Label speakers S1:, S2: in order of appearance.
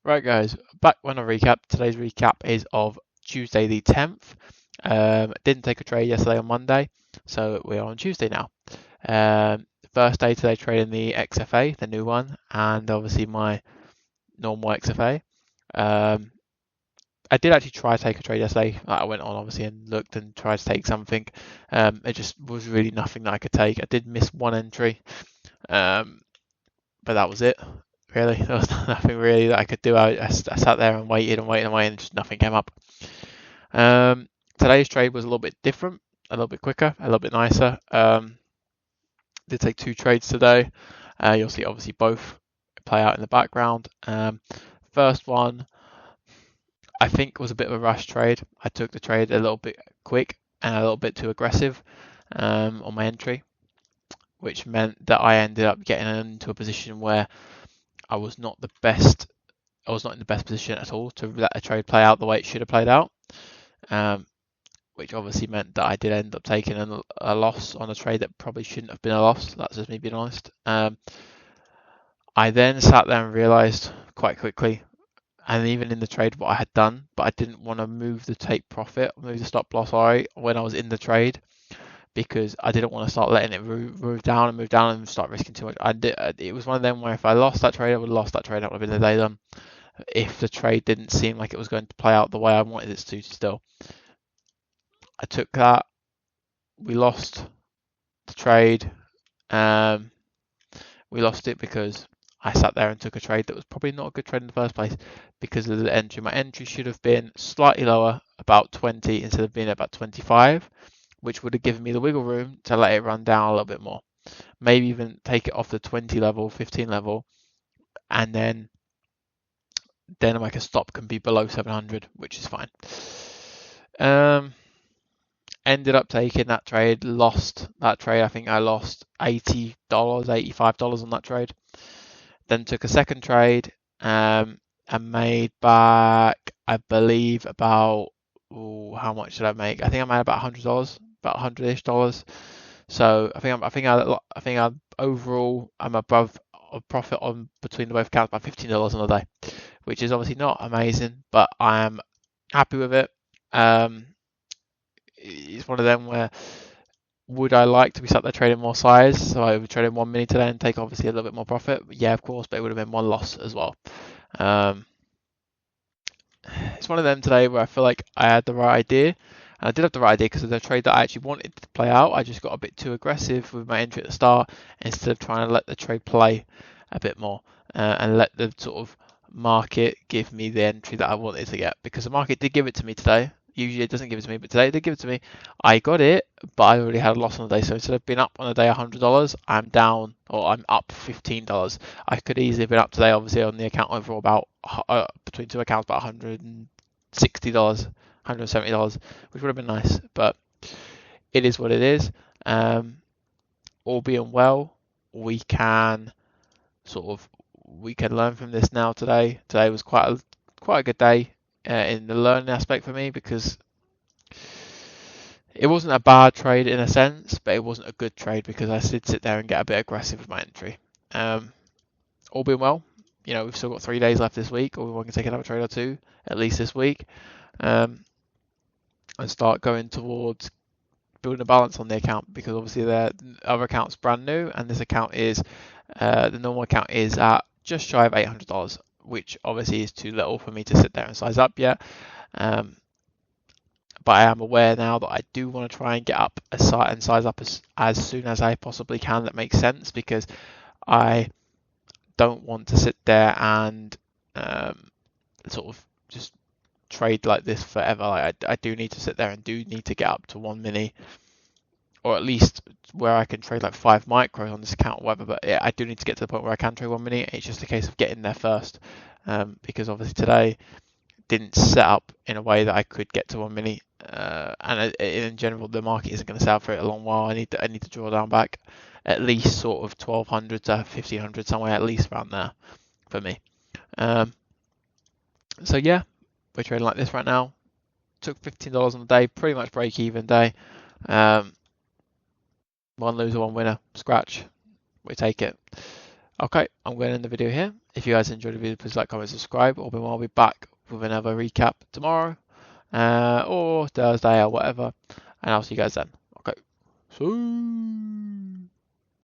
S1: Right, guys, back on a recap. Today's recap is of Tuesday the 10th. Didn't take a trade yesterday on Monday, so we are on Tuesday now. First day today trading the XFA, the new one, and obviously my normal XFA. I did actually try to take a trade yesterday. I went on obviously and looked and tried to take something. It just was really nothing that I could take. I did miss one entry, but that was it. Really, there was nothing really that I could do. I sat there and waited and waited and waited, and just nothing came up. Today's trade was a little bit different, a little bit quicker, a little bit nicer. Did take two trades today. You'll see obviously both play out in the background. First one, I think was a bit of a rush trade. I took the trade a little bit quick and a little bit too aggressive on my entry, which meant that I ended up getting into a position where I was not the best. I was not in the best position at all to let a trade play out the way it should have played out, which obviously meant that I did end up taking a loss on a trade that probably shouldn't have been a loss. That's just me being honest. I then sat there and realised quite quickly, and even in the trade, what I had done, but I didn't want to move the take profit, move the stop loss when I was in the trade, because I didn't want to start letting it move down and start risking too much. It was one of them where if I lost that trade, I would have lost that trade. That would have been the day done. If the trade didn't seem like it was going to play out the way I wanted it to still. I took that. We lost the trade. We lost it because I sat there and took a trade that was probably not a good trade in the first place because of the entry. My entry should have been slightly lower, about 20 instead of being about 25, which would have given me the wiggle room to let it run down a little bit more. Maybe even take it off the 20 level, 15 level, and then like a stop can be below 700, which is fine. Ended up taking that trade, lost that trade. I think I lost $80, $85 on that trade. Then took a second trade and made back, I believe, about how much did I make? I think I made about $100, about $100-ish. So I think overall I'm above a profit on between the both accounts by $15 on a day, which is obviously not amazing, but I am happy with it. It's one of them where would I like to be sat there trading more size? So I would trade in 1 mini today and take obviously a little bit more profit. Yeah, of course, but it would have been one loss as well. It's one of them today where I feel like I had the right idea. And I did have the right idea because of the trade that I actually wanted to play out. I just got a bit too aggressive with my entry at the start instead of trying to let the trade play a bit more and let the sort of market give me the entry that I wanted to get, because the market did give it to me today. Usually it doesn't give it to me, but today it did give it to me. I got it, but I already had a loss on the day. So instead of being up on the day $100, I'm down, or I'm up $15. I could easily have been up today, obviously, on the account overall about between two accounts about $160, $170, which would have been nice. But it is what it is. All being well, we can learn from this now today. Today was quite a good day in the learning aspect for me, because it wasn't a bad trade in a sense, but it wasn't a good trade because I did sit there and get a bit aggressive with my entry. All being well, we've still got 3 days left this week, or we can take another trade or two at least this week, and start going towards building a balance on the account, because obviously the other account's brand new and this account is the normal account is at just shy of $800, which obviously is too little for me to sit there and size up yet. But I am aware now that I do want to try and get up and size up as soon as I possibly can. That makes sense, because I don't want to sit there and sort of just trade like this forever. I do need to sit there and do need to get up to 1 mini, or at least where I can trade like 5 micros on this account or whatever. But yeah, I do need to get to the point where I can trade 1 mini. It's just a case of getting there first, because obviously today didn't set up in a way that I could get to 1 mini, and in general the market isn't going to sell for it a long while. I need to draw down back at least sort of 1200 to 1500, somewhere at least around there for me. So yeah, we're trading like this right now. Took $15 on the day, pretty much break even day. 1 loser, 1 winner, scratch. We take it. Okay, I'm going to end the video here. If you guys enjoyed the video, please like, comment, subscribe, or I'll be back with another recap tomorrow or Thursday or whatever, and I'll see you guys then. Okay, so.